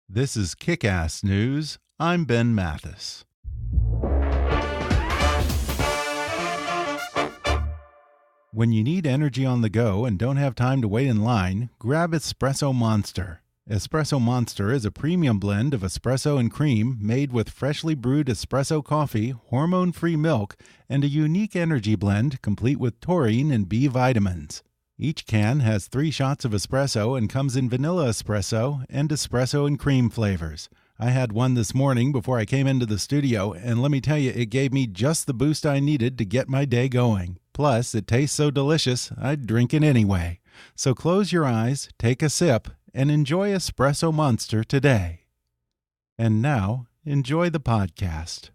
This is Kick-Ass News. I'm Ben Mathis. When you need energy on the go and don't have time to wait in line, grab Espresso Monster. Espresso Monster is a premium blend of espresso and cream made with freshly brewed espresso coffee, hormone-free milk, and a unique energy blend complete with taurine and B vitamins. Each can has 3 shots of espresso and comes in vanilla espresso and espresso and cream flavors. I had one this morning before I came into the studio, and let me tell you, it gave me just the boost I needed to get my day going. Plus, it tastes so delicious, I'd drink it anyway. So close your eyes, take a sip, and enjoy Espresso Monster today. And now, enjoy the podcast.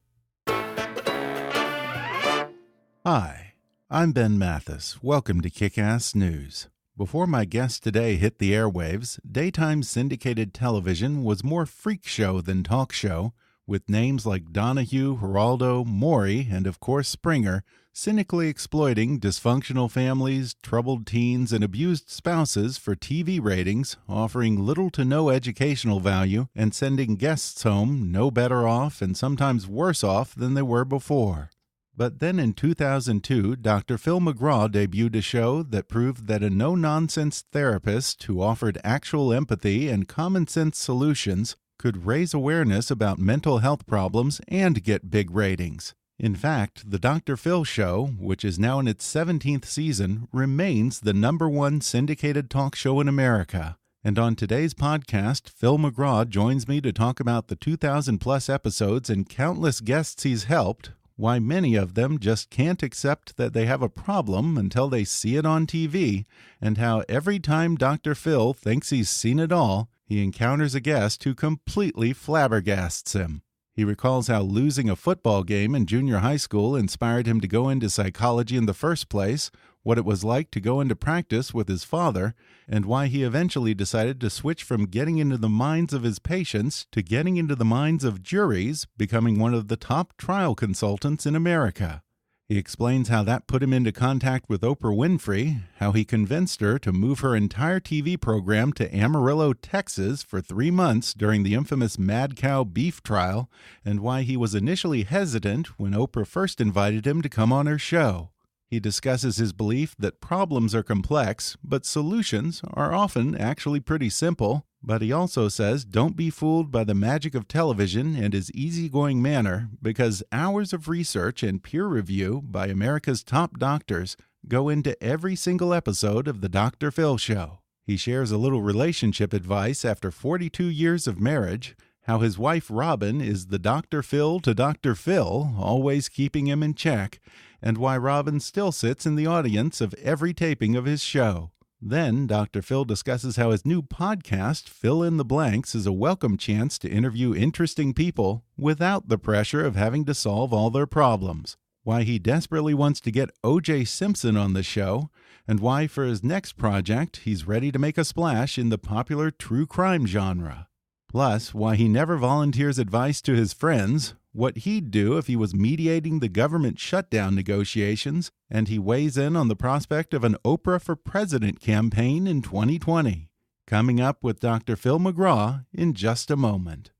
Hi. I'm Ben Mathis. Welcome to Kick-Ass News. Before my guest today hit the airwaves, daytime syndicated television was more freak show than talk show, with names like Donahue, Geraldo, Maury, and of course Springer, cynically exploiting dysfunctional families, troubled teens, and abused spouses for TV ratings, offering little to no educational value, and sending guests home no better off and sometimes worse off than they were before. But then in 2002, Dr. Phil McGraw debuted a show that proved that a no-nonsense therapist who offered actual empathy and common-sense solutions could raise awareness about mental health problems and get big ratings. In fact, the Dr. Phil Show, which is now in its 17th season, remains the #1 syndicated talk show in America. And on today's podcast, Phil McGraw joins me to talk about the 2,000-plus episodes and countless guests he's helped, why many of them just can't accept that they have a problem until they see it on TV, and how every time Dr. Phil thinks he's seen it all, he encounters a guest who completely flabbergasts him. He recalls how losing a football game in junior high school inspired him to go into psychology in the first place, what it was like to go into practice with his father, and why he eventually decided to switch from getting into the minds of his patients to getting into the minds of juries, becoming one of the top trial consultants in America. He explains how that put him into contact with Oprah Winfrey, how he convinced her to move her entire TV program to Amarillo, Texas for 3 months during the infamous Mad Cow beef trial, and why he was initially hesitant when Oprah first invited him to come on her show. He discusses his belief that problems are complex, but solutions are often actually pretty simple. But he also says don't be fooled by the magic of television and his easygoing manner, because hours of research and peer review by America's top doctors go into every single episode of the Dr. Phil Show. He shares a little relationship advice after 42 years of marriage, how his wife Robin is the Dr. Phil to Dr. Phil, always keeping him in check, and why Robin still sits in the audience of every taping of his show. Then Dr. Phil discusses how his new podcast, Fill in the Blanks, is a welcome chance to interview interesting people without the pressure of having to solve all their problems, why he desperately wants to get O.J. Simpson on the show, and why for his next project he's ready to make a splash in the popular true crime genre. Plus, why he never volunteers advice to his friends, what he'd do if he was mediating the government shutdown negotiations, and he weighs in on the prospect of an Oprah for President campaign in 2020. Coming up with Dr. Phil McGraw in just a moment.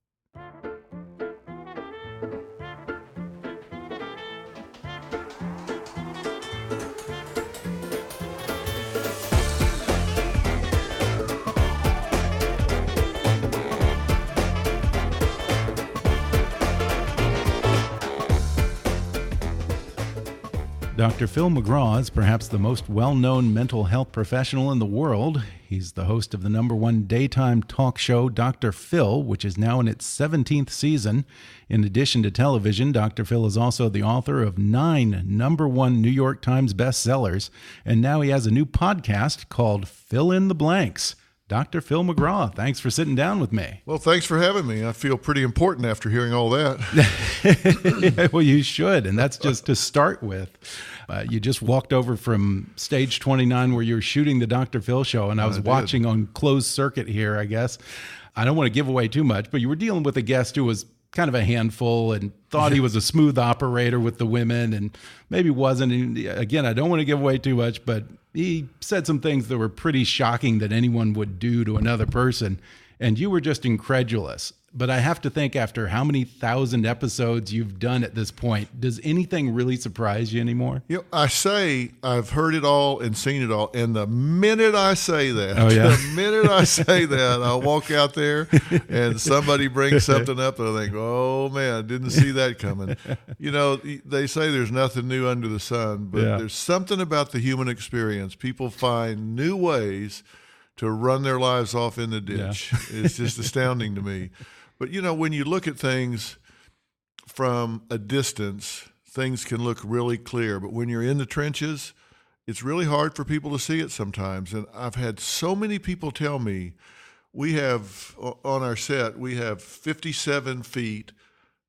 Dr. Phil McGraw is perhaps the most well-known mental health professional in the world. He's the host of the #1 daytime talk show, Dr. Phil, which is now in its 17th season. In addition to television, Dr. Phil is also the author of 9 #1 New York Times bestsellers, and now he has a new podcast called Fill in the Blanks. Dr. Phil McGraw, thanks for sitting down with me. Well, thanks for having me. I feel pretty important after hearing all that. Well, you should, and that's just to start with. You just walked over from stage 29 where you were shooting the Dr. Phil show, and I was watching on closed circuit here, I guess. I don't want to give away too much, but you were dealing with a guest who was kind of a handful and thought he was a smooth operator with the women and maybe wasn't. And again, I don't want to give away too much, but he said some things that were pretty shocking that anyone would do to another person. and you were just incredulous. But I have to think, after how many thousand episodes you've done at this point, does anything really surprise you anymore? I say I've heard it all and seen it all, and the minute I say that, I'll walk out there and somebody brings something up, and I think, oh man, I didn't see that coming. They say there's nothing new under the sun, but there's something about the human experience. People find new ways to run their lives off in the ditch. It's just astounding to me. But, when you look at things from a distance, things can look really clear. But when you're in the trenches, it's really hard for people to see it sometimes. And I've had so many people tell me, we have, on our set, we have 57 feet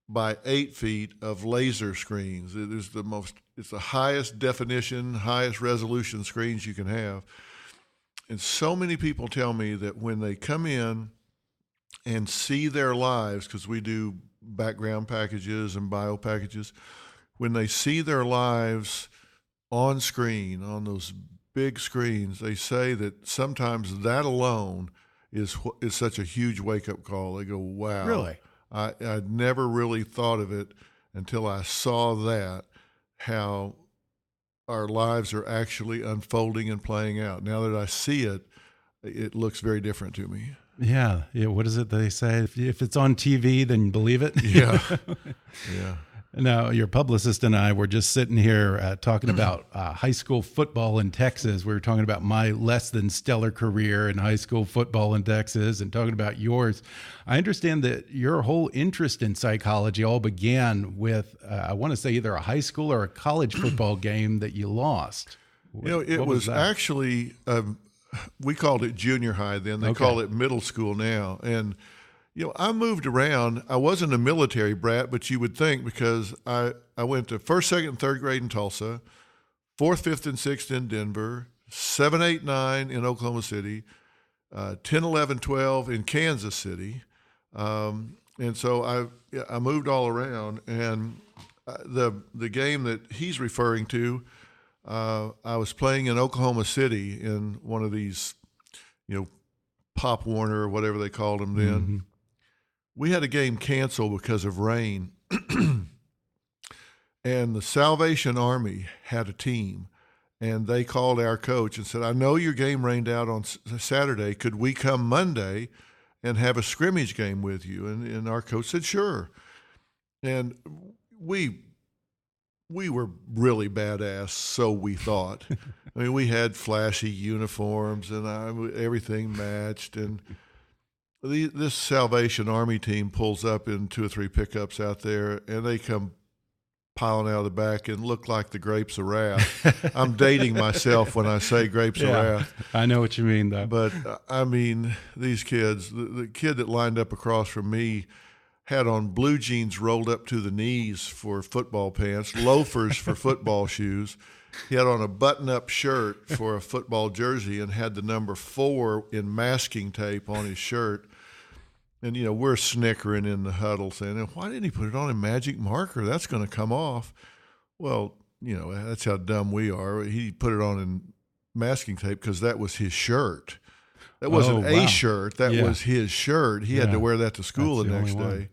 by 8 feet of laser screens. It's the highest definition, highest resolution screens you can have. And so many people tell me that when they come in and see their lives, because we do background packages and bio packages, when they see their lives on screen, on those big screens, they say that sometimes that alone is such a huge wake-up call. They go, wow. Really? I'd never really thought of it until I saw that, how our lives are actually unfolding and playing out. Now that I see it, it looks very different to me. Yeah. What is it they say? If it's on TV, then believe it. Yeah. Now, your publicist and I were just sitting here talking about high school football in Texas. We were talking about my less than stellar career in high school football in Texas and talking about yours. I understand that your whole interest in psychology all began with, I want to say, either a high school or a college football game that you lost. It was actually, we called it junior high then. They call it middle school now. And I moved around. I wasn't a military brat, but you would think, because I went to 1st, 2nd, and 3rd grade in Tulsa, 4th, 5th, and 6th in Denver, 7, 8, 9 in Oklahoma City, 10, 11, 12 in Kansas City. And so I moved all around. And the game that he's referring to, I was playing in Oklahoma City in one of these, Pop Warner or whatever they called them then. Mm-hmm. We had a game canceled because of rain, and the Salvation Army had a team, and they called our coach and said, I know your game rained out on Saturday. Could we come Monday and have a scrimmage game with you? And our coach said, sure. And we were really badass, so we thought. I mean, we had flashy uniforms, and everything matched, and this Salvation Army team pulls up in 2 or 3 pickups out there, and they come piling out of the back and look like the grapes of wrath. I'm dating myself when I say grapes of wrath. I know what you mean, though. But, these kids, the kid that lined up across from me had on blue jeans rolled up to the knees for football pants, loafers for football shoes. He had on a button-up shirt for a football jersey and had the number 4 in masking tape on his shirt. And, we're snickering in the huddle saying, why didn't he put it on in magic marker? That's going to come off. Well, that's how dumb we are. He put it on in masking tape because that was his shirt. That wasn't a shirt. That was his shirt. He had to wear that to school the next day.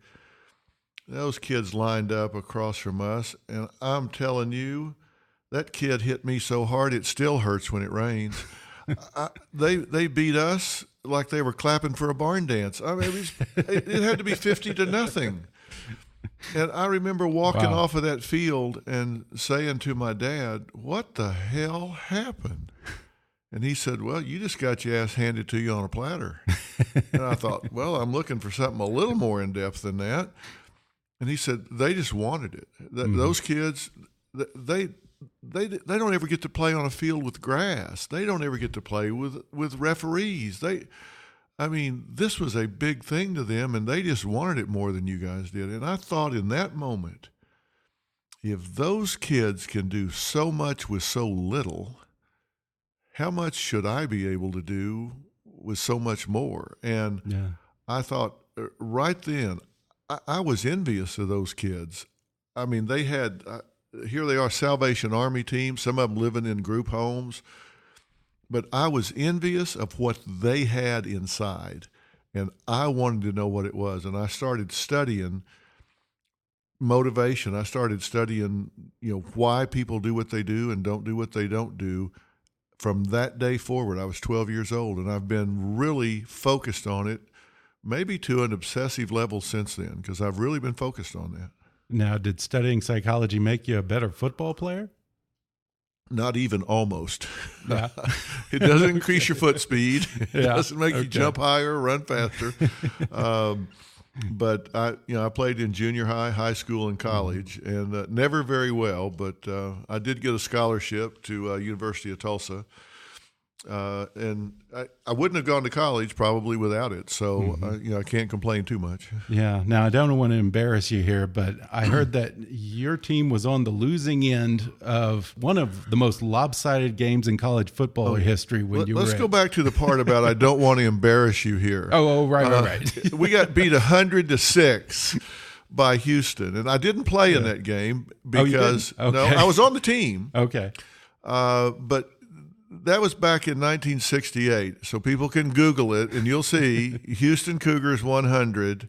Those kids lined up across from us, and I'm telling you, that kid hit me so hard it still hurts when it rains. They beat us like they were clapping for a barn dance. I mean, it had to be 50-0. And I remember walking off of that field and saying to my dad, what the hell happened? And he said, well, you just got your ass handed to you on a platter. And I thought, well, I'm looking for something a little more in-depth than that. And he said, they just wanted it. Those kids, they don't ever get to play on a field with grass. They don't ever get to play with referees. This was a big thing to them, and they just wanted it more than you guys did. And I thought in that moment, if those kids can do so much with so little, how much should I be able to do with so much more? And I thought right then, I was envious of those kids. I mean, they had, here they are, Salvation Army team, some of them living in group homes. But I was envious of what they had inside. And I wanted to know what it was. And I started studying motivation. I started studying, why people do what they do and don't do what they don't do. From that day forward, I was 12 years old, and I've been really focused on it, maybe to an obsessive level since then, because I've really been focused on that. Now, did studying psychology make you a better football player? Not even almost. Yeah. It doesn't increase your foot speed. It Yeah. doesn't make you jump higher or run faster. But I played in junior high, high school, and college, and never very well. But I did get a scholarship to University of Tulsa, and I wouldn't have gone to college probably without it. So I can't complain too much. Yeah. Now, I don't want to embarrass you here, but I heard that your team was on the losing end of one of the most lopsided games in college football history when you were. Let's go back to the part about I don't want to embarrass you here. Right. We got beat 100-6 by Houston, and I didn't play in that game because no, I was on the team. Okay. But that was back in 1968, so people can Google it, and you'll see Houston Cougars 100,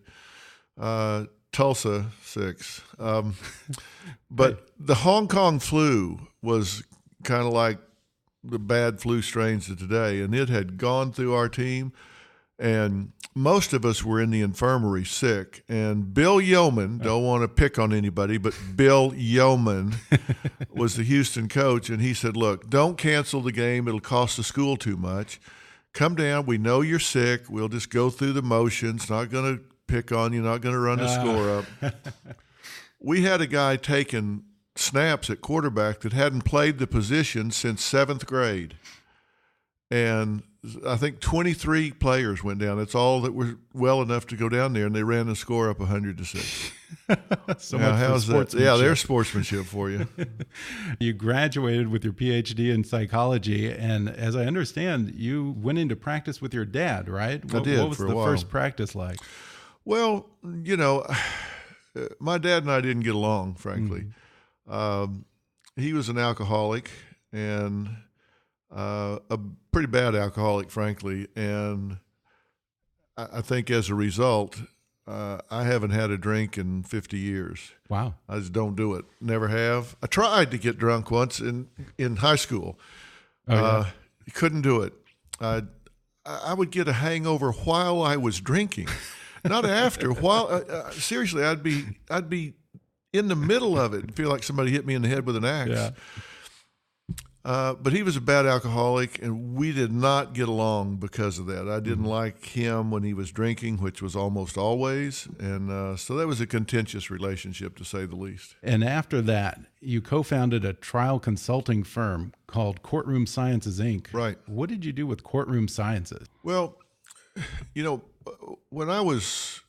Tulsa 6. But the Hong Kong flu was kind of like the bad flu strains of today, and it had gone through our team, and most of us were in the infirmary sick. And Bill Yeoman, don't want to pick on anybody, but Bill Yeoman was the Houston coach, and he said, look, don't cancel the game. It'll cost the school too much. Come down. We know you're sick. We'll just go through the motions. Not going to pick on you, not going to run the score up. We had a guy taking snaps at quarterback that hadn't played the position since 7th grade. And I think 23 players went down. That's all that were well enough to go down there, and they ran the score up 100-6. So much for sportsmanship. Yeah, there's sportsmanship for you. You graduated with your PhD in psychology, and as I understand, you went into practice with your dad, right? I did. What was for a the while. first practice like? Well, my dad and I didn't get along, frankly. He was an alcoholic, and a pretty bad alcoholic, frankly. And I think as a result, I haven't had a drink in 50 years. Wow. I just don't do it. Never have. I tried to get drunk once in high school. Couldn't do it. I would get a hangover while I was drinking, not after. While seriously, I'd be in the middle of it and feel like somebody hit me in the head with an axe. Yeah. But he was a bad alcoholic, and we did not get along because of that. I didn't like him when he was drinking, which was almost always, and so that was a contentious relationship, to say the least. And after that, you co-founded a trial consulting firm called Courtroom Sciences, Inc. Right. What did you do with Courtroom Sciences? Well, when I was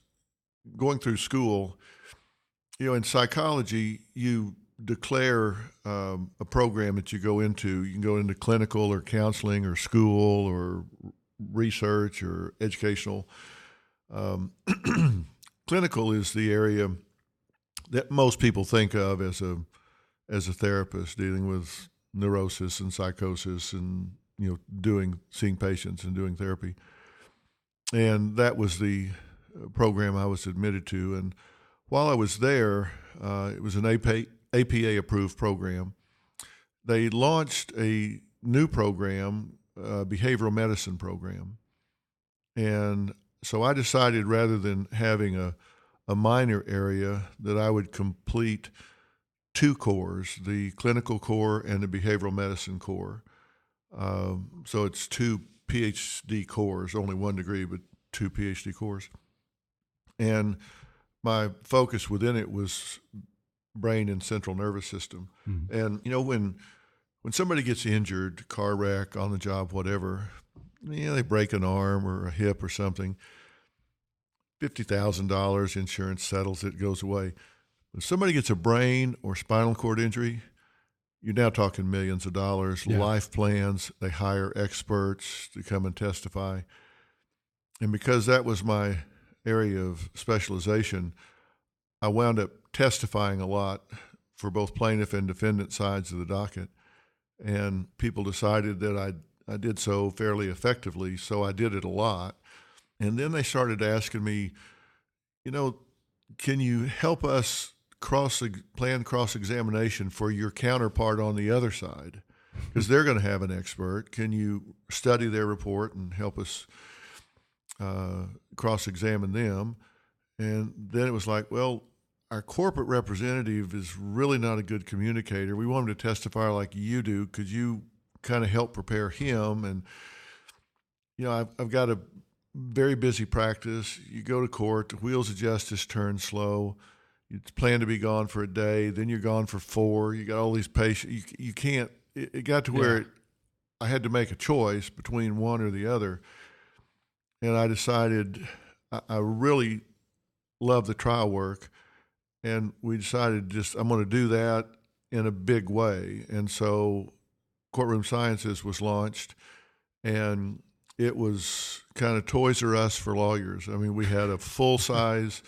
going through school, in psychology, you declare a program that you go into. You can go into clinical or counseling or school or research or educational. Clinical is the area that most people think of as a therapist dealing with neurosis and psychosis and seeing patients and doing therapy. And that was the program I was admitted to. And while I was there, it was an APA-approved program. They launched a new program, behavioral medicine program. And so I decided, rather than having a minor area, that I would complete 2 cores, the clinical core and the behavioral medicine core. So it's 2 PhD cores, only 1 degree, but 2 PhD cores. And my focus within it was brain and central nervous system. Mm-hmm. And when somebody gets injured, car wreck, on the job, whatever, they break an arm or a hip or something, $50,000 insurance settles it, goes away. If somebody gets a brain or spinal cord injury, you're now talking millions of dollars, life plans. They hire experts to come and testify. And because that was my area of specialization, I wound up testifying a lot for both plaintiff and defendant sides of the docket. And people decided that I did so fairly effectively, so I did it a lot. And then they started asking me, can you help us plan cross-examination for your counterpart on the other side? Because they're going to have an expert. Can you study their report and help us cross-examine them? And then it was like, well, our corporate representative is really not a good communicator. We want him to testify like you do. Could you kind of help prepare him? And, I've got a very busy practice. You go to court, the wheels of justice turn slow. You plan to be gone for a day, then you're gone for 4. You got all these patients. You can't. It got to where I had to make a choice between one or the other. And I decided I really love the trial work. And we decided I'm going to do that in a big way. And so Courtroom Sciences was launched, and it was kind of Toys R Us for lawyers. I mean, we had a full-size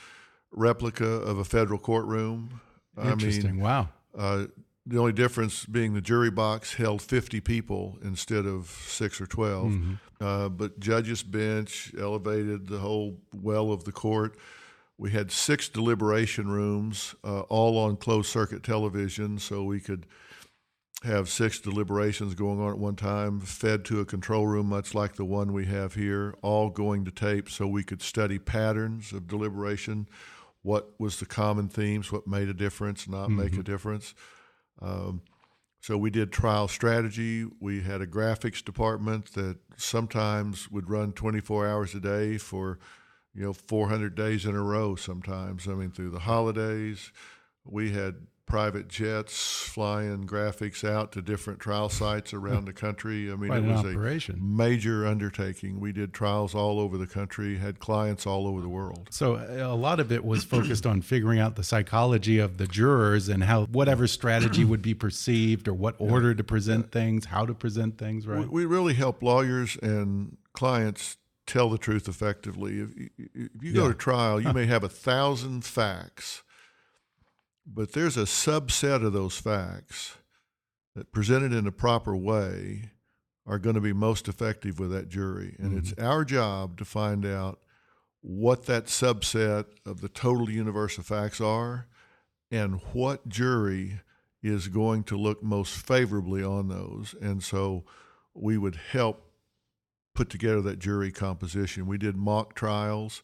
replica of a federal courtroom. Interesting. Wow. The only difference being the jury box held 50 people instead of 6 or 12. Mm-hmm. But judges' bench, elevated, the whole well of the court. We had 6 deliberation rooms, all on closed-circuit television, so we could have 6 deliberations going on at one time, fed to a control room much like the one we have here, all going to tape so we could study patterns of deliberation, what was the common themes, what made a difference, not make a difference. So we did trial strategy. We had a graphics department that sometimes would run 24 hours a day for 400 days in a row sometimes. I mean, through the holidays, we had private jets flying graphics out to different trial sites around the country. I mean, Quite it was operation. A major undertaking. We did trials all over the country, had clients all over the world. So a lot of it was focused on figuring out the psychology of the jurors and how whatever strategy would be perceived or what order to present things, how to present things, right? We really help lawyers and clients tell the truth effectively. If you go to trial, you may have 1,000 facts, but there's a subset of those facts that presented in a proper way are going to be most effective with that jury. And it's our job to find out what that subset of the total universe of facts are and what jury is going to look most favorably on those. And so we would help put together that jury composition. We did mock trials,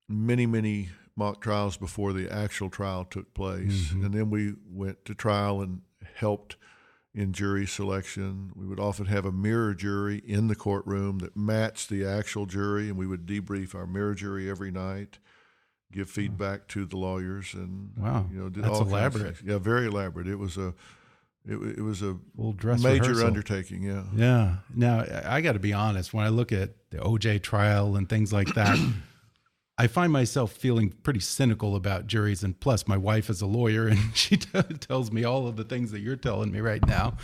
many mock trials before the actual trial took place. And then we went to trial and helped in jury selection. We would often have a mirror jury in the courtroom that matched the actual jury, and we would debrief our mirror jury every night, give feedback to the lawyers, and did that's all elaborate. Yeah, very elaborate. It was a dress major rehearsal. Undertaking. Yeah. Now I got to be honest. When I look at the OJ trial and things like that, I find myself feeling pretty cynical about juries. And plus, my wife is a lawyer, and she tells me all of the things that you're telling me right now.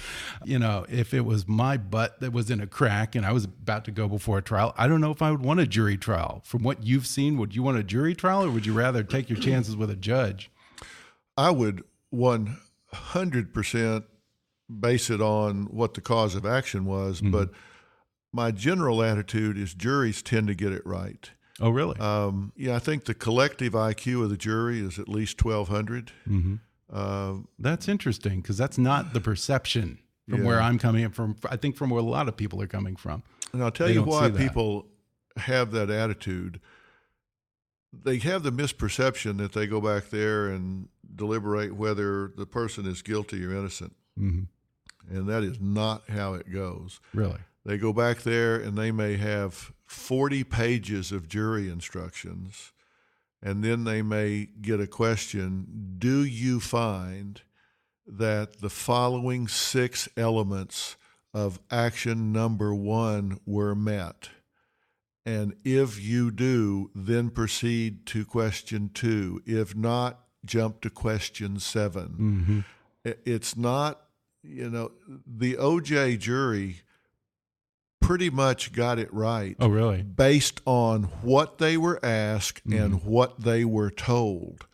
If it was my butt that was in a crack and I was about to go before a trial, I don't know if I would want a jury trial. From what you've seen, would you want a jury trial, or would you rather take your chances with a judge? I would 100% base it on what the cause of action was, but my general attitude is juries tend to get it right. Oh, really? I think the collective IQ of the jury is at least 1,200. That's interesting, because that's not the perception from where I'm coming from. I think from where a lot of people are coming from. And I'll tell you why people have that attitude. They have the misperception that they go back there and deliberate whether the person is guilty or innocent. And that is not how it goes. Really? They go back there and they may have 40 pages of jury instructions, and then they may get a question, do you find that the following 6 elements of action number 1 were met? And if you do, then proceed to question 2. If not, jump to question 7. It's not, the OJ jury pretty much got it right. Oh, really? Based on what they were asked and what they were told.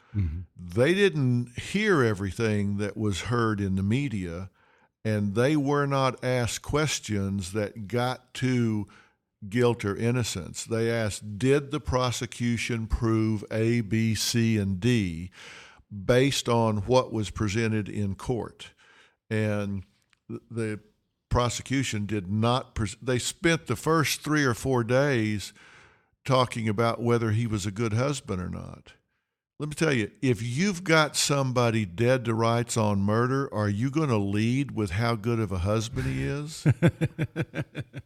They didn't hear everything that was heard in the media, and they were not asked questions that got to guilt or innocence. They asked, did the prosecution prove A, B, C, and D based on what was presented in court? And the prosecution did not. They spent the first 3 or 4 days talking about whether he was a good husband or not. Let me tell you, if you've got somebody dead to rights on murder, are you going to lead with how good of a husband he is?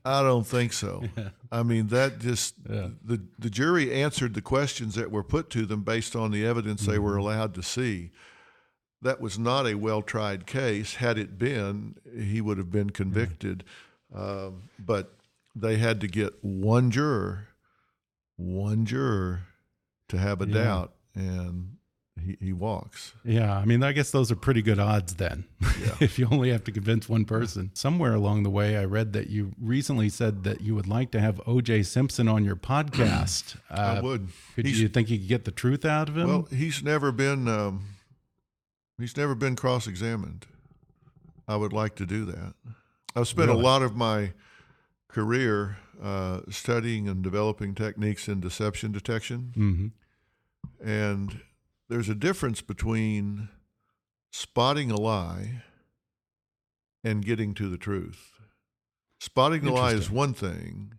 I don't think so. Yeah. I mean, that just, the jury answered the questions that were put to them based on the evidence they were allowed to see. That was not a well-tried case. Had it been, he would have been convicted. But they had to get one juror to have a doubt. And he walks. Yeah, I mean, I guess those are pretty good odds then, if you only have to convince one person. Somewhere along the way, I read that you recently said that you would like to have O.J. Simpson on your podcast. I would. Do you think you could get the truth out of him? Well, he's never been cross-examined. I would like to do that. I've spent a lot of my career studying and developing techniques in deception detection. Mm-hmm. And there's a difference between spotting a lie and getting to the truth. Spotting the lie is one thing,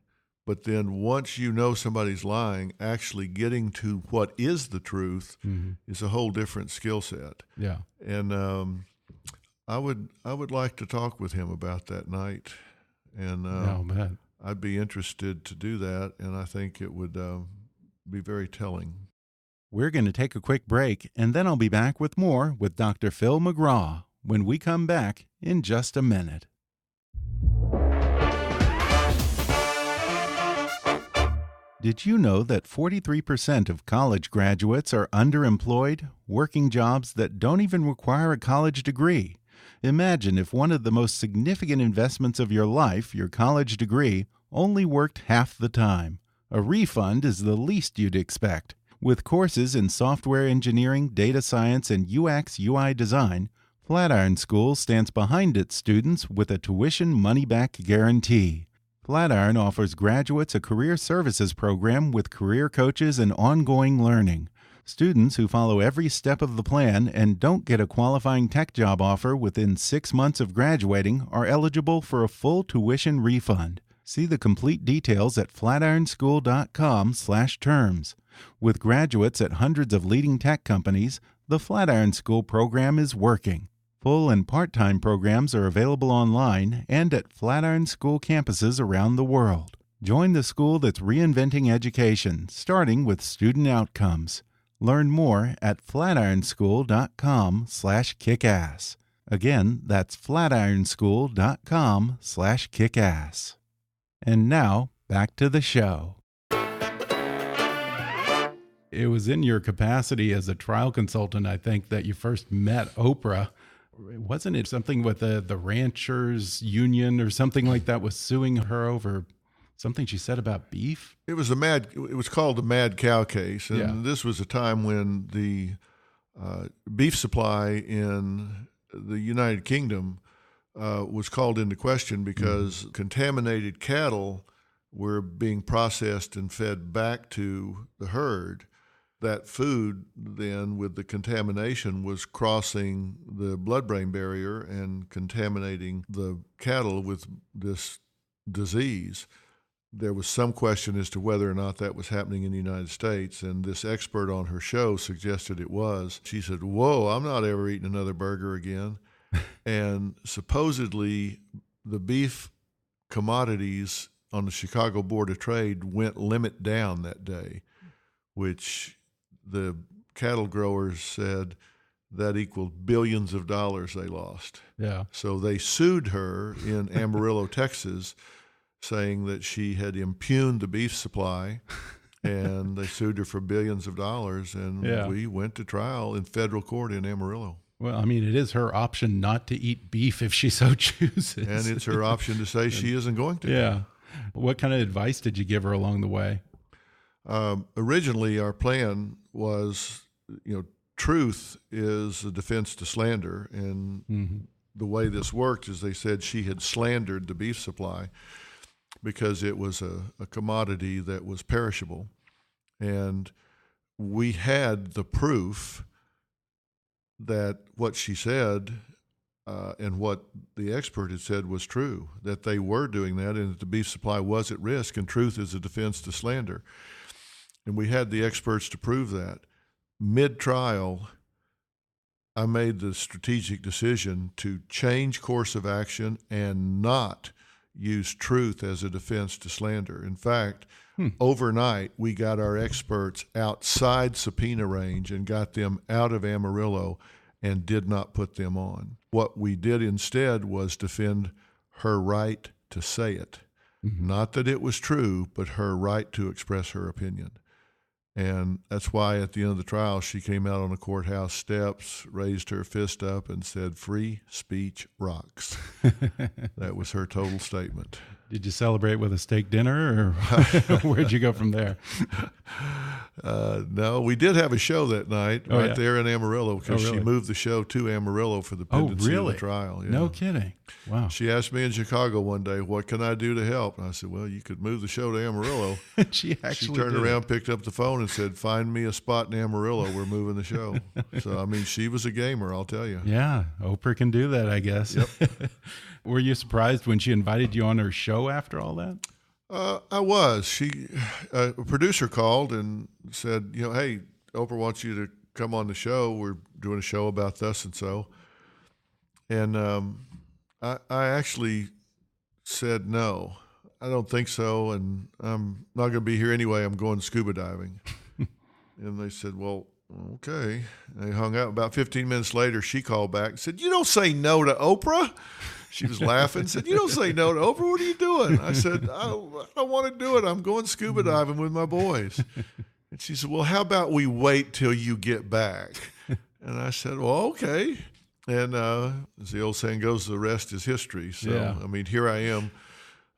but then once you know somebody's lying, actually getting to what is the truth is a whole different skill set. Yeah. And I would like to talk with him about that night. And I'd be interested to do that, and I think it would be very telling. We're going to take a quick break, and then I'll be back with more with Dr. Phil McGraw when we come back in just a minute. Did you know that 43% of college graduates are underemployed, working jobs that don't even require a college degree? Imagine if one of the most significant investments of your life, your college degree, only worked half the time. A refund is the least you'd expect. With courses in software engineering, data science, and UX/UI design, Flatiron School stands behind its students with a tuition money-back guarantee. Flatiron offers graduates a career services program with career coaches and ongoing learning. Students who follow every step of the plan and don't get a qualifying tech job offer within 6 months of graduating are eligible for a full tuition refund. See the complete details at flatironschool.com/terms. With graduates at hundreds of leading tech companies, the Flatiron School program is working. Full and part-time programs are available online and at Flatiron School campuses around the world. Join the school that's reinventing education, starting with student outcomes. Learn more at flatironschool.com/kickass. Again, that's flatironschool.com/kickass. And now, back to the show. It was in your capacity as a trial consultant, I think, that you first met Oprah. Wasn't it something with the ranchers union or something like that was suing her over something she said about beef? It was called the mad cow case. And this was a time when the beef supply in the United Kingdom was called into question because contaminated cattle were being processed and fed back to the herd. That food then, with the contamination, was crossing the blood-brain barrier and contaminating the cattle with this disease. There was some question as to whether or not that was happening in the United States, and this expert on her show suggested it was. She said, "Whoa, I'm not ever eating another burger again." And supposedly the beef commodities on the Chicago Board of Trade went limit down that day, which the cattle growers said that equaled billions of dollars they lost. Yeah. So they sued her in Amarillo, Texas, saying that she had impugned the beef supply, and they sued her for billions of dollars, and we went to trial in federal court in Amarillo. Well, I mean, it is her option not to eat beef if she so chooses. And it's her option to say she isn't going to. Yeah. What kind of advice did you give her along the way? Originally, our plan was, truth is a defense to slander. And the way this worked is they said she had slandered the beef supply. because it was a commodity that was perishable. And we had the proof that what she said and what the expert had said was true, that they were doing that and that the beef supply was at risk, and truth is a defense to slander. And we had the experts to prove that. Mid-trial, I made the strategic decision to change course of action and not use truth as a defense to slander. In fact, overnight, we got our experts outside subpoena range and got them out of Amarillo and did not put them on. What we did instead was defend her right to say it. Not that it was true, but her right to express her opinion. And that's why at the end of the trial, she came out on the courthouse steps, raised her fist up, and said, "Free speech rocks." That was her total statement. Did you celebrate with a steak dinner, or where'd you go from there? No, we did have a show that night there in Amarillo, because she moved the show to Amarillo for the pendency of the trial. Yeah. No kidding. Wow. She asked me in Chicago one day, "What can I do to help?" And I said, "Well, you could move the show to Amarillo." She turned around, picked up the phone, and said, "Find me a spot in Amarillo. We're moving the show." So, I mean, she was a gamer, I'll tell you. Yeah, Oprah can do that, I guess. Yep. Were you surprised when she invited you on her show after all that? I was. A producer called and said, "Hey, Oprah wants you to come on the show. We're doing a show about thus and so." And I actually said, "No, I don't think so, and I'm not going to be here anyway. I'm going scuba diving." And they said, "Well, okay." And they hung up. About 15 minutes later, she called back and said, "You don't say no to Oprah." She was laughing, said, "You don't say no to Oprah. What are you doing?" I said, "I don't want to do it. I'm going scuba diving with my boys." And she said, "Well, how about we wait till you get back?" And I said, "Well, okay." And as the old saying goes, the rest is history. So, yeah. I mean, here I am,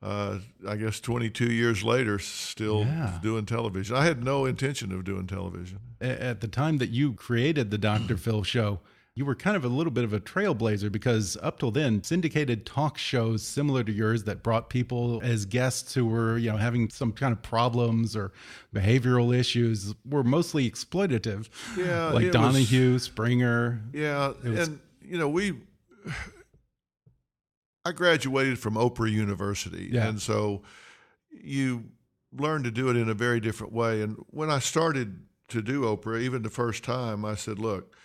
I guess 22 years later, still doing television. I had no intention of doing television. At the time that you created the Dr. Phil show, you were kind of a little bit of a trailblazer, because up till then, syndicated talk shows similar to yours that brought people as guests who were, having some kind of problems or behavioral issues were mostly exploitative. Yeah, like Donahue, Springer. Yeah, I graduated from Oprah University, and so you learn to do it in a very different way. And when I started to do Oprah, even the first time, I said, "Look,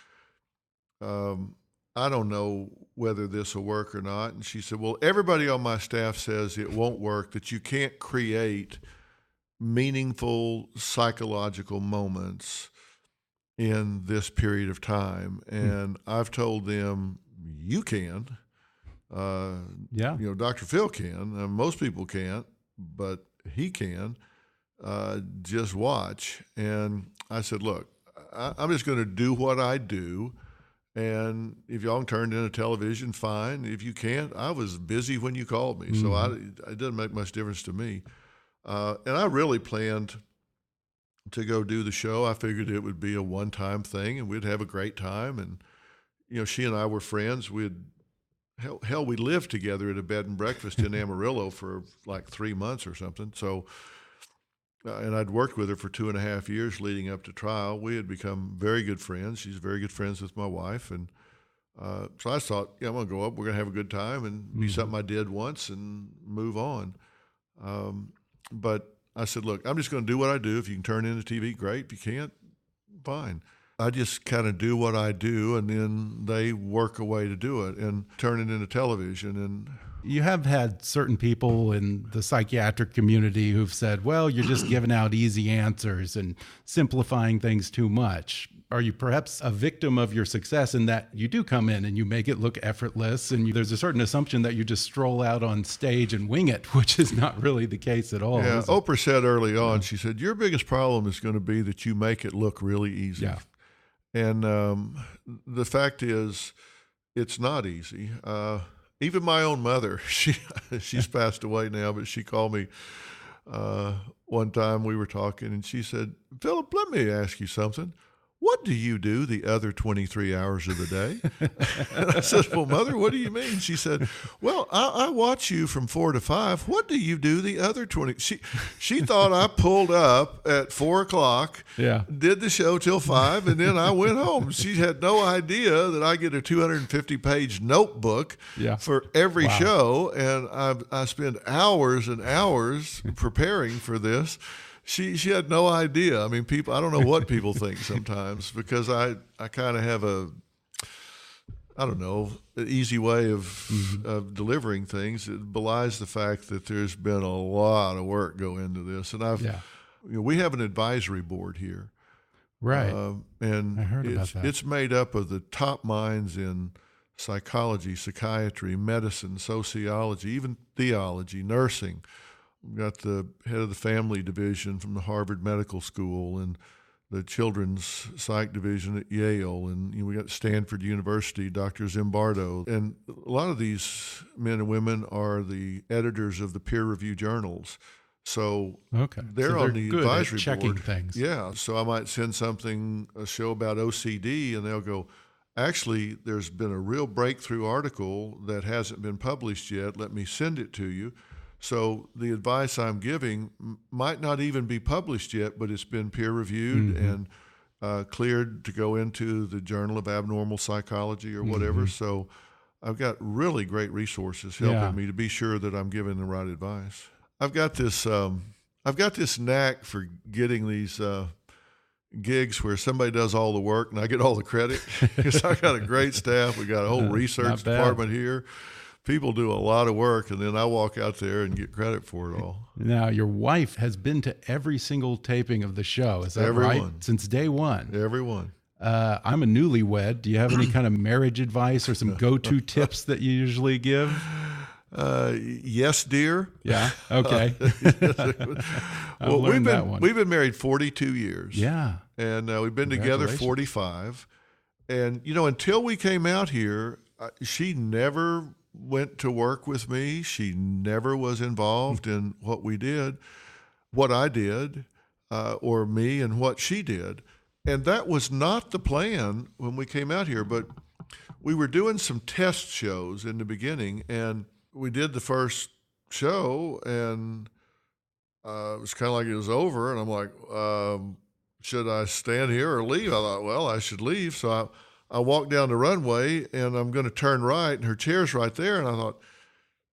I don't know whether this will work or not." And she said, "Well, everybody on my staff says it won't work, that you can't create meaningful psychological moments in this period of time." And I've told them, "You can. Dr. Phil can. Most people can't, but he can. Just watch." And I said, "Look, I'm just going to do what I do. And if y'all can turn it into television, fine. If you can't, I was busy when you called me. So it doesn't make much difference to me." And I really planned to go do the show. I figured it would be a one-time thing, and we'd have a great time. And, she and I were friends. We lived together at a bed and breakfast in Amarillo for like 3 months or something. So, and I'd worked with her for 2.5 years leading up to trial. We had become very good friends. She's very good friends with my wife. And so I thought, I'm going to go up. We're going to have a good time and be something I did once and move on. But I said, "Look, I'm just going to do what I do. If you can turn it into TV, great. If you can't, fine." I just kind of do what I do, and then they work a way to do it and turn it into television. And you have had certain people in the psychiatric community who've said, "Well, you're just giving out easy answers and simplifying things too much." Are you perhaps a victim of your success in that you do come in and you make it look effortless, and there's a certain assumption that you just stroll out on stage and wing it, which is not really the case at all? Yeah, Oprah said early on, she said, "Your biggest problem is going to be that you make it look really easy." Yeah. And the fact is, it's not easy. Even my own mother, she's passed away now, but she called me one time. We were talking, and she said, "Philip, let me ask you something. what do you do the other 23 hours of the day? And I said, well, Mother, what do you mean? She said, well, I watch you from 4 to 5. What do you do the other 20? She thought I pulled up at 4 o'clock, did the show till 5, and then I went home. She had no idea that I get a 250-page notebook for every show, and I spend hours and hours preparing for this. She had no idea. I mean, I don't know what people think sometimes, because I kind of have an easy way of delivering things. It belies the fact that there's been a lot of work go into this. And we have an advisory board here. Right. And I heard about that. It's made up of the top minds in psychology, psychiatry, medicine, sociology, even theology, nursing. We've got the head of the family division from the Harvard Medical School and the children's psych division at Yale. And we got Stanford University, Dr. Zimbardo. And a lot of these men and women are the editors of the peer-reviewed journals. So they're on the good advisory at checking board. Things. Yeah. So I might send a show about OCD, and they'll go, actually, there's been a real breakthrough article that hasn't been published yet. Let me send it to you. So the advice I'm giving might not even be published yet, but it's been peer-reviewed and cleared to go into the Journal of Abnormal Psychology or whatever. So I've got really great resources helping me to be sure that I'm giving the right advice. I've got this knack for getting these gigs where somebody does all the work and I get all the credit, because I got a great staff. We got a whole research department here. People do a lot of work, and then I walk out there and get credit for it all. Now, your wife has been to every single taping of the show. Is that right? Since day one? Everyone. I'm a newlywed. Do you have any kind of marriage advice or some go-to tips that you usually give? Yes, dear. Yeah. Okay. Well, we've been married 42 years. Yeah. And we've been together 45. And, until we came out here, she never went to work with me. She never was involved in what we did, what I did, or me and what she did. And that was not the plan when we came out here, but we were doing some test shows in the beginning, and we did the first show, and it was kind of like it was over, and I'm like, should I stand here or leave? I thought, well, I should leave. So I walked down the runway, and I'm going to turn right, and her chair's right there. And I thought,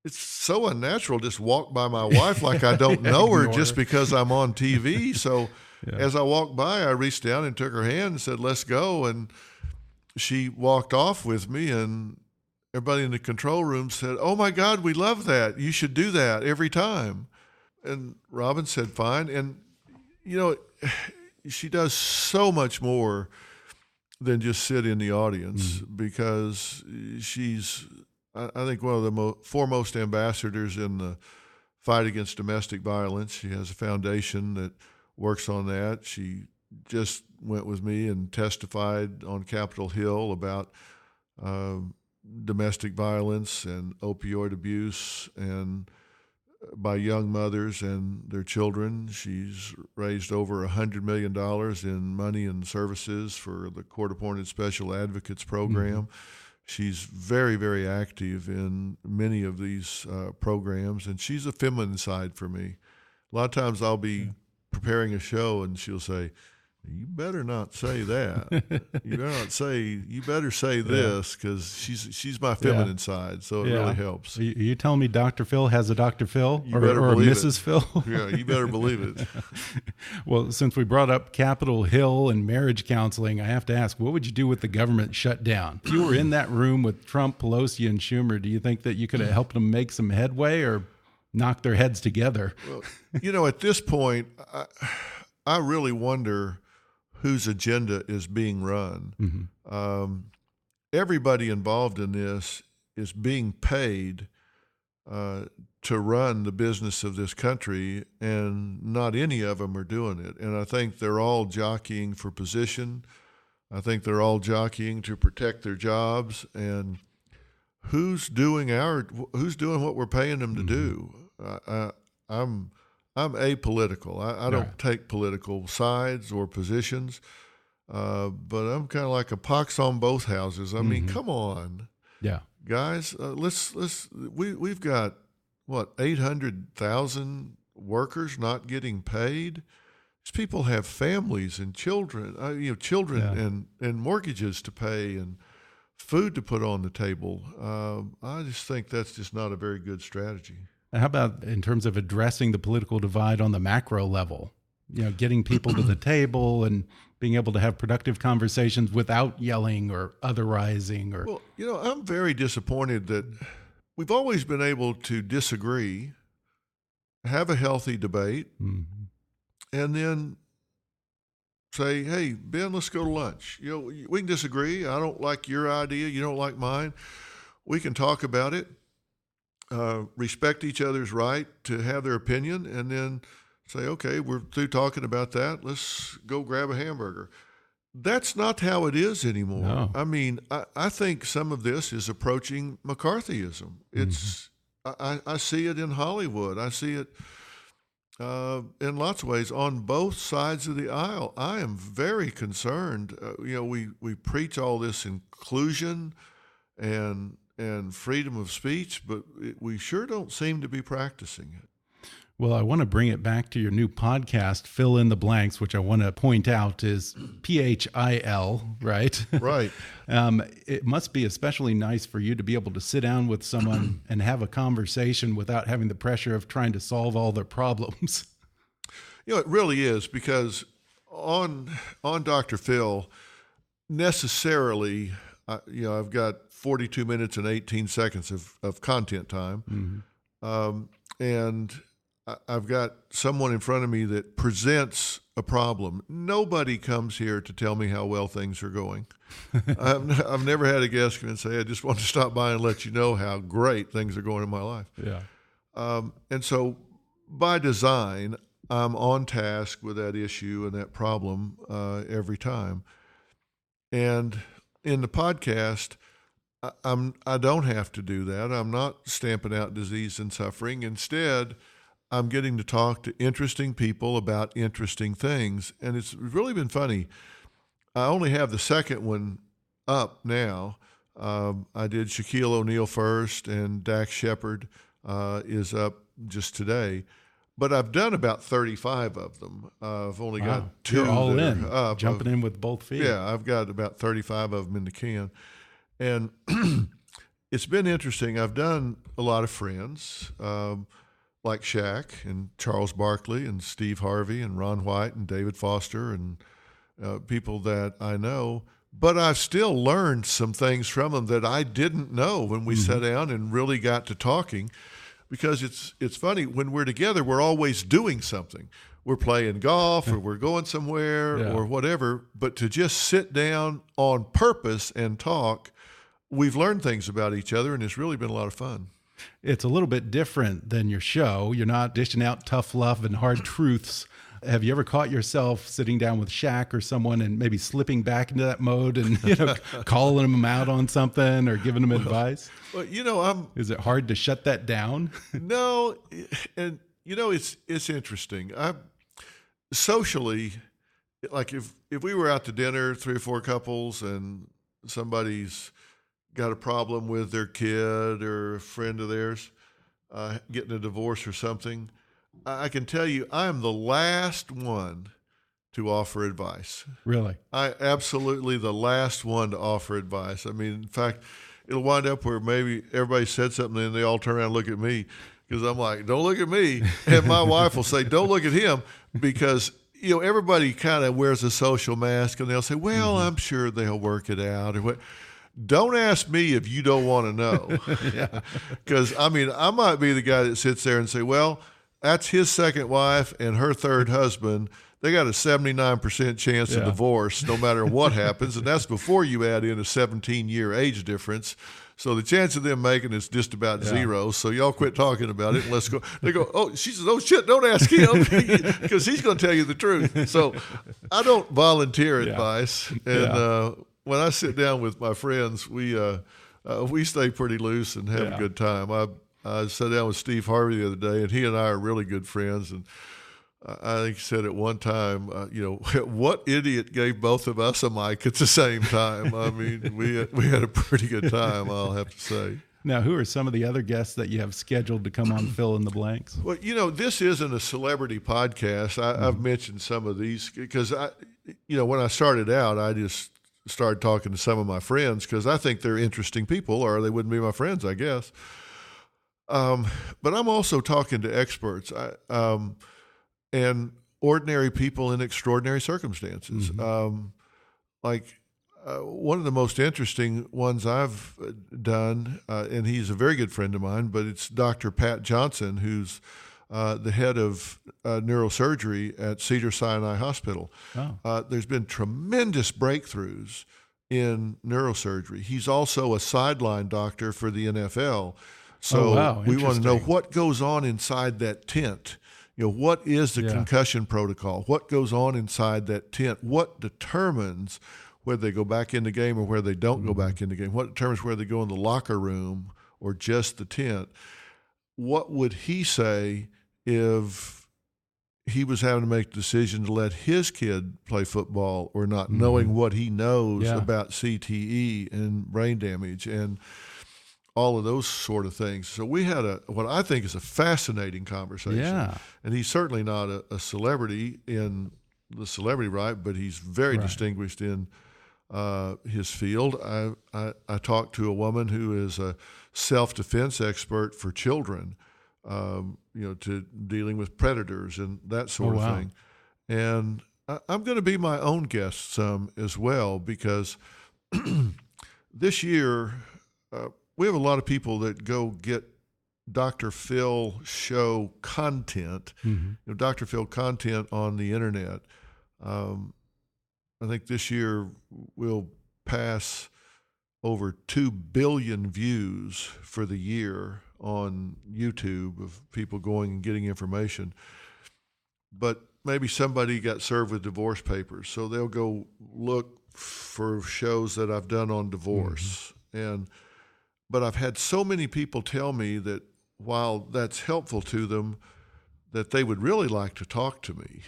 it's so unnatural to just walk by my wife like I don't know her just because I'm on TV. So as I walked by, I reached down and took her hand and said, let's go. And she walked off with me, and everybody in the control room said, oh, my God, we love that. You should do that every time. And Robin said, fine. And, she does so much more than just sit in the audience, because she's, I think, one of the foremost ambassadors in the fight against domestic violence. She has a foundation that works on that. She just went with me and testified on Capitol Hill about domestic violence and opioid abuse and by young mothers and their children. She's raised over $100 million in money and services for the Court-Appointed Special Advocates Program. She's very, very active in many of these programs, and she's a feminine side for me. A lot of times I'll be preparing a show, and she'll say, you better not say that. You better say this, because she's my feminine side, so it really helps. Are you telling me Dr. Phil has a Dr. Phil or Mrs. Phil? Yeah, you better believe it. Well, since we brought up Capitol Hill and marriage counseling, I have to ask, what would you do with the government shutdown? If you were in that room with Trump, Pelosi, and Schumer, do you think that you could have helped them make some headway or knock their heads together? Well, at this point, I really wonder whose agenda is being run. Everybody involved in this is being paid to run the business of this country, and not any of them are doing it. And I think they're all jockeying for position. I think they're all jockeying to protect their jobs. And who's doing what we're paying them to do? I'm apolitical. I don't take political sides or positions. But I'm kind of like a pox on both houses. I mean, come on, Yeah. guys. We've got what 800,000 workers not getting paid. These people have families and children, and mortgages to pay and food to put on the table. I just think that's just not a very good strategy. How about in terms of addressing the political divide on the macro level? Getting people to the table and being able to have productive conversations without yelling or otherizing. Or Well, I'm very disappointed that we've always been able to disagree, have a healthy debate, and then say, hey, Ben, let's go to lunch. We can disagree. I don't like your idea. You don't like mine. We can talk about it, respect each other's right to have their opinion, and then say, okay, we're through talking about that. Let's go grab a hamburger. That's not how it is anymore. No. I mean, I think some of this is approaching McCarthyism. It's I see it in Hollywood. I see it in lots of ways on both sides of the aisle. I am very concerned. We preach all this inclusion and freedom of speech, but we sure don't seem to be practicing it. Well, I want to bring it back to your new podcast, Fill in the Blanks, which I want to point out is PHIL, right? Right. It must be especially nice for you to be able to sit down with someone and have a conversation without having the pressure of trying to solve all their problems. It really is, because on Dr. Phil, necessarily, I've got 42 minutes and 18 seconds of content time. And I've got someone in front of me that presents a problem. Nobody comes here to tell me how well things are going. I've never had a guest come and say, I just want to stop by and let you know how great things are going in my life. Yeah. And so by design, I'm on task with that issue and that problem every time. And in the podcast, I don't have to do that. I'm not stamping out disease and suffering. Instead, I'm getting to talk to interesting people about interesting things. And it's really been funny. I only have the second one up now. I did Shaquille O'Neal first, and Dax Shepard is up just today. But I've done about 35 of them. I've only got 2 You're all that in, are up. jumping in with both feet. Yeah, I've got about 35 of them in the can. And it's been interesting. I've done a lot of friends, like Shaq and Charles Barkley and Steve Harvey and Ron White and David Foster and people that I know. But I've still learned some things from them that I didn't know when we sat down and really got to talking. Because it's funny, when we're together, we're always doing something. We're playing golf or we're going somewhere or whatever. But to just sit down on purpose and talk, we've learned things about each other, and it's really been a lot of fun. It's a little bit different than your show. You're not dishing out tough love and hard truths. Have you ever caught yourself sitting down with Shaq or someone and maybe slipping back into that mode and calling them out on something or giving them advice? Well, Is it hard to shut that down? No, and it's interesting. Socially, like if we were out to dinner, 3 or 4 couples, and somebody's got a problem with their kid or a friend of theirs getting a divorce or something, I can tell you I am the last one to offer advice. Really? I absolutely the last one to offer advice. I mean, in fact, it'll wind up where maybe everybody said something and they all turn around and look at me because I'm like, don't look at me. And my wife will say, don't look at him, because everybody kind of wears a social mask and they'll say, well, I'm sure they'll work it out or what. Don't ask me if you don't want to know. Because, I might be the guy that sits there and say, well, that's his second wife and her third husband. They got a 79% chance of divorce no matter what happens, and that's before you add in a 17-year age difference. So the chance of them making is just about zero. So y'all quit talking about it and let's go. They go, oh, she says, oh, shit, don't ask him because he's going to tell you the truth. So I don't volunteer advice. And when I sit down with my friends, we stay pretty loose and have a good time. I sat down with Steve Harvey the other day, and he and I are really good friends. And I think he said at one time, what idiot gave both of us a mic at the same time? I mean, we had a pretty good time, I'll have to say. Now, who are some of the other guests that you have scheduled to come on Fill in the Blanks? Well, this isn't a celebrity podcast. I've mentioned some of these because when I started out, I just started talking to some of my friends because I think they're interesting people, or they wouldn't be my friends, I guess. But I'm also talking to experts and ordinary people in extraordinary circumstances. One of the most interesting ones I've done, and he's a very good friend of mine, but it's Dr. Pat Johnson, who's the head of neurosurgery at Cedars-Sinai Hospital. Oh. There's been tremendous breakthroughs in neurosurgery. He's also a sideline doctor for the NFL. So we want to know what goes on inside that tent. What is the concussion protocol? What goes on inside that tent? What determines whether they go back in the game or where they don't go back in the game? What determines whether they go in the locker room or just the tent? What would he say if he was having to make the decision to let his kid play football or not, knowing what he knows about CTE and brain damage and all of those sort of things? So we had what I think is a fascinating conversation. Yeah. And he's certainly not a celebrity in the celebrity right, but he's very distinguished in his field. I talked to a woman who is a self-defense expert for children, to dealing with predators and that sort of thing. And I'm going to be my own guest some as well, because this year we have a lot of people that go get Dr. Phil show content, Dr. Phil content on the internet. I think this year we'll pass over 2 billion views for the year on YouTube of people going and getting information. But maybe somebody got served with divorce papers, so they'll go look for shows that I've done on divorce. But I've had so many people tell me that while that's helpful to them, that they would really like to talk to me.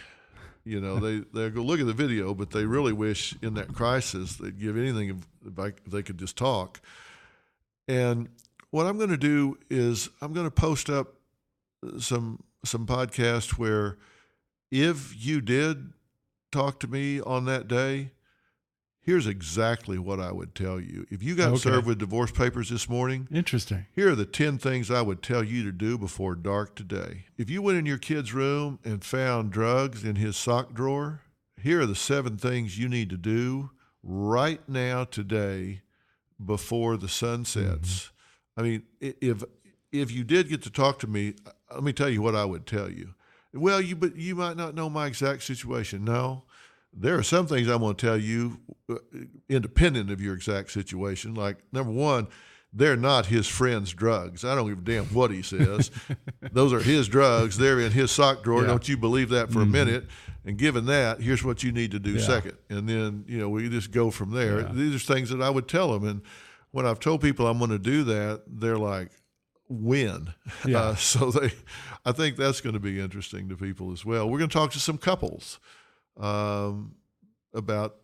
They go look at the video, but they really wish in that crisis they'd give anything if they could just talk. And what I'm going to do is I'm going to post up some podcasts where if you did talk to me on that day, here's exactly what I would tell you. If you got served with divorce papers this morning, interesting. Here are the 10 things I would tell you to do before dark today. If you went in your kid's room and found drugs in his sock drawer, here are the 7 things you need to do right now today before the sun sets. I mean, if you did get to talk to me, let me tell you what I would tell you. Well, but you might not know my exact situation. No. There are some things I'm going to tell you independent of your exact situation. Like, number one, they're not his friend's drugs. I don't give a damn what he says. Those are his drugs. They're in his sock drawer. Yeah. Don't you believe that for a minute? And given that, here's what you need to do second. And then, we just go from there. Yeah. These are things that I would tell them. And when I've told people I'm going to do that, they're like, when? Yeah. I think that's going to be interesting to people as well. We're going to talk to some couples about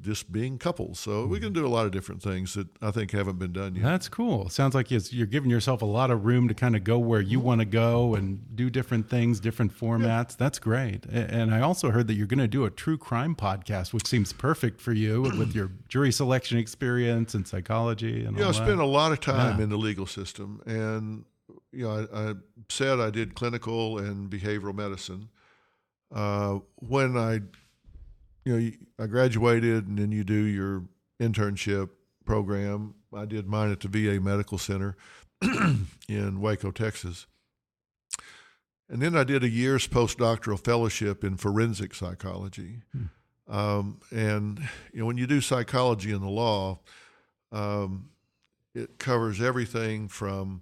just being couples. So we can do a lot of different things that I think haven't been done yet. That's cool. Sounds like you're giving yourself a lot of room to kind of go where you want to go and do different things, different formats. Yeah. That's great. And I also heard that you're going to do a true crime podcast, which seems perfect for you with your jury selection experience and psychology and all that. I spent a lot of time in the legal system, and I said I did clinical and behavioral medicine. When I graduated, and then you do your internship program. I did mine at the VA Medical Center in Waco, Texas. And then I did a year's postdoctoral fellowship in forensic psychology. And when you do psychology in the law, it covers everything from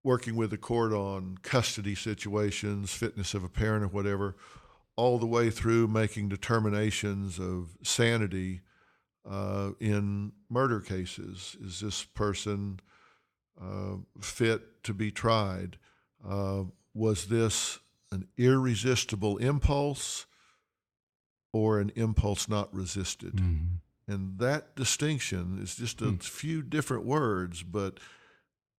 working with the court on custody situations, fitness of a parent or whatever, all the way through making determinations of sanity in murder cases. Is this person fit to be tried? Was this an irresistible impulse or an impulse not resisted. Mm-hmm. And that distinction is just a few different words, but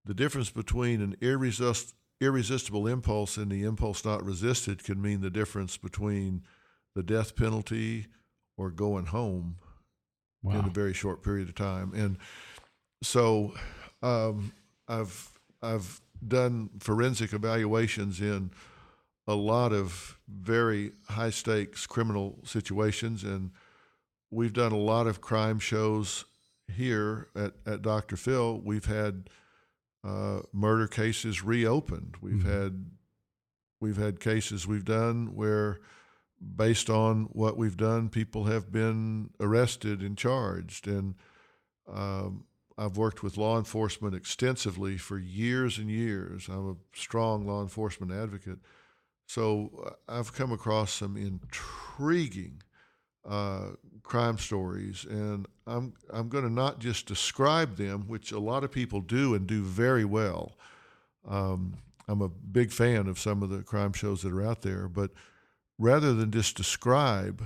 the difference between an irresistible impulse and the impulse not resisted can mean the difference between the death penalty or going home in a very short period of time. And so I've done forensic evaluations in a lot of very high stakes criminal situations, and we've done a lot of crime shows here at Dr. Phil. We've had murder cases reopened. We've had cases we've done where, based on what we've done, people have been arrested and charged. And I've worked with law enforcement extensively for years and years. I'm a strong law enforcement advocate. So I've come across some intriguing crime stories, and I'm going to not just describe them, which a lot of people do and do very well. I'm a big fan of some of the crime shows that are out there, but rather than just describe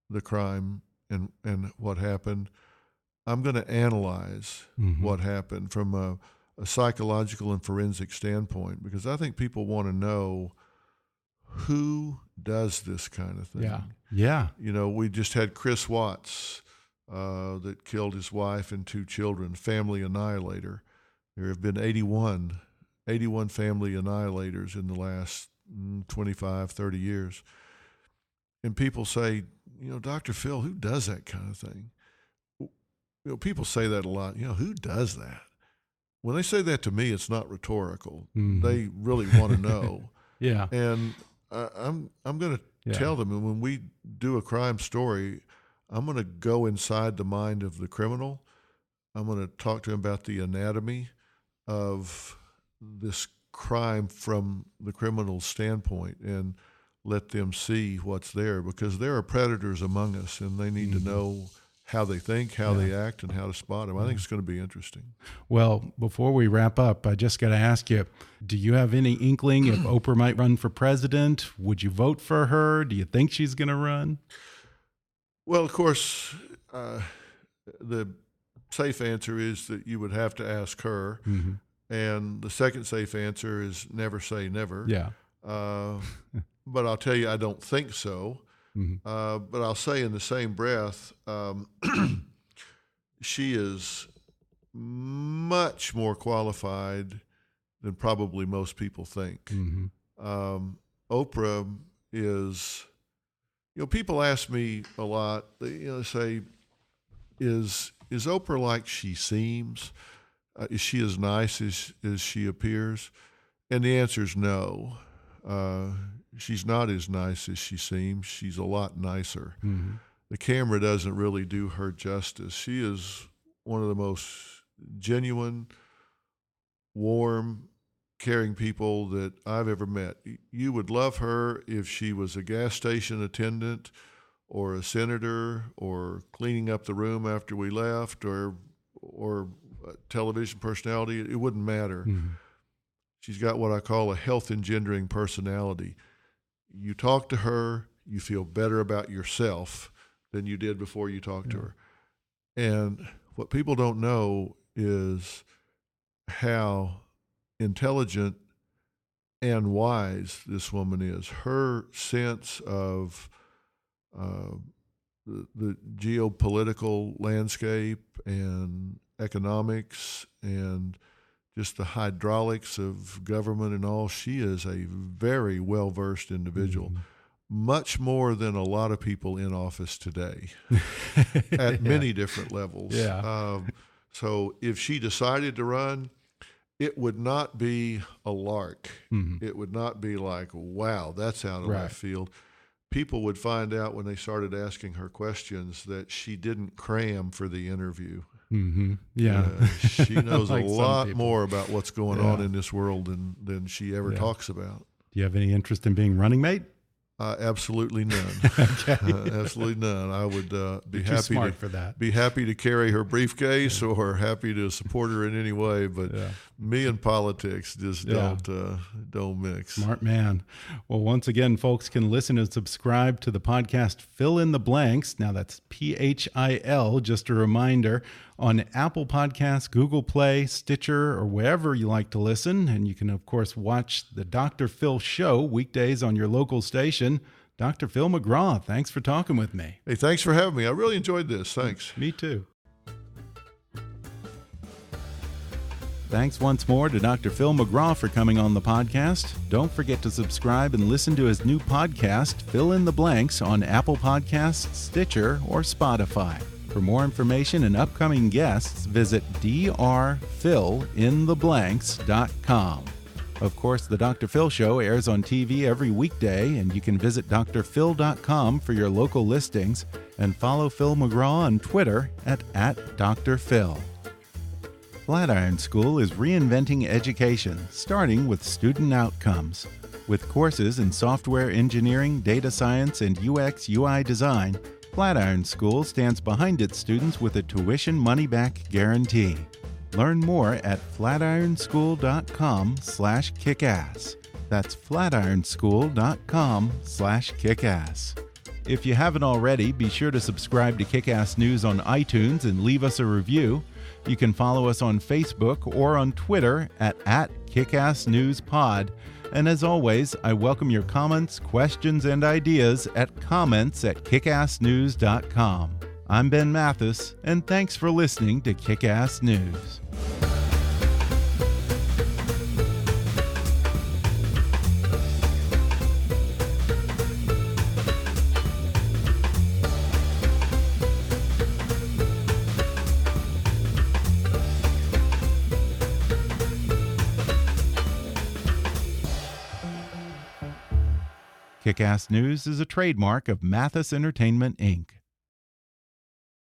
the crime and what happened, I'm going to analyze what happened from a psychological and forensic standpoint, because I think people want to know who does this kind of thing. Yeah. You know, we just had Chris Watts that killed his wife and 2 children, family annihilator. There have been 81 family annihilators in the last 25, 30 years. And people say, you know, Dr. Phil, who does that kind of thing? You know, people say that a lot. You know, who does that? When they say that to me, it's not rhetorical. They really want to know. Yeah. And I'm going to tell them, and when we do a crime story, I'm going to go inside the mind of the criminal. I'm going to talk to him about the anatomy of this crime from the criminal's standpoint and let them see what's there, because there are predators among us, and they need to know how they think, how they act, and how to spot them. I think it's going to be interesting. Well, before we wrap up, I just got to ask you, do you have any inkling if Oprah might run for president? Would you vote for her? Do you think she's going to run? Well, of course, the safe answer is that you would have to ask her. And the second safe answer is never say never. Yeah. But I'll tell you, I don't think so. But I'll say in the same breath, she is much more qualified than probably most people think. Oprah is, you know, people ask me a lot, they say, is Oprah like she seems? Is she as nice as she appears? And the answer is no. She's not as nice as she seems. She's a lot nicer. The camera doesn't really do her justice. She is one of the most genuine, warm, caring people that I've ever met. You would love her if she was a gas station attendant or a senator or cleaning up the room after we left or a television personality. It wouldn't matter. She's got what I call a health-engendering personality. You talk to her, you feel better about yourself than you did before you talked to her. And what people don't know is how intelligent and wise this woman is. Her sense of the geopolitical landscape and economics and just the hydraulics of government and all, she is a very well-versed individual, much more than a lot of people in office today at many different levels. So if she decided to run, it would not be a lark. It would not be like, wow, that's out of left field. People would find out when they started asking her questions that she didn't cram for the interview. She knows like a lot more about what's going on in this world than she ever talks about. Do you have any interest in being running mate? Absolutely none. Okay. Absolutely none. I would be You're too smart for that. Be happy to carry her briefcase or happy to support her in any way. But me and politics just don't mix. Smart man. Well, once again, folks can listen and subscribe to the podcast Fill in the Blanks. Now that's PHIL, just a reminder, on Apple Podcasts, Google Play, Stitcher, or wherever you like to listen. And you can, of course, watch the Dr. Phil Show weekdays on your local station. Dr. Phil McGraw, thanks for talking with me. Hey, thanks for having me. I really enjoyed this. Thanks. Me too. Thanks once more to Dr. Phil McGraw for coming on the podcast. Don't forget to subscribe and listen to his new podcast, Fill in the Blanks, on Apple Podcasts, Stitcher, or Spotify. For more information and upcoming guests, visit drphilintheblanks.com. Of course, the Dr. Phil Show airs on TV every weekday, and you can visit drphil.com for your local listings and follow Phil McGraw on Twitter at @drphil. Flatiron School is reinventing education, starting with student outcomes. With courses in software engineering, data science, and UX/UI design, Flatiron School stands behind its students with a tuition money-back guarantee. Learn more at flatironschool.com/kickass. That's flatironschool.com/kickass. If you haven't already, be sure to subscribe to Kickass News on iTunes and leave us a review. You can follow us on Facebook or on Twitter at @KickassNewsPod. And as always, I welcome your comments, questions, and ideas at comments@kickassnews.com. I'm Ben Mathis, and thanks for listening to Kickass News. Kickass News is a trademark of Mathis Entertainment, Inc.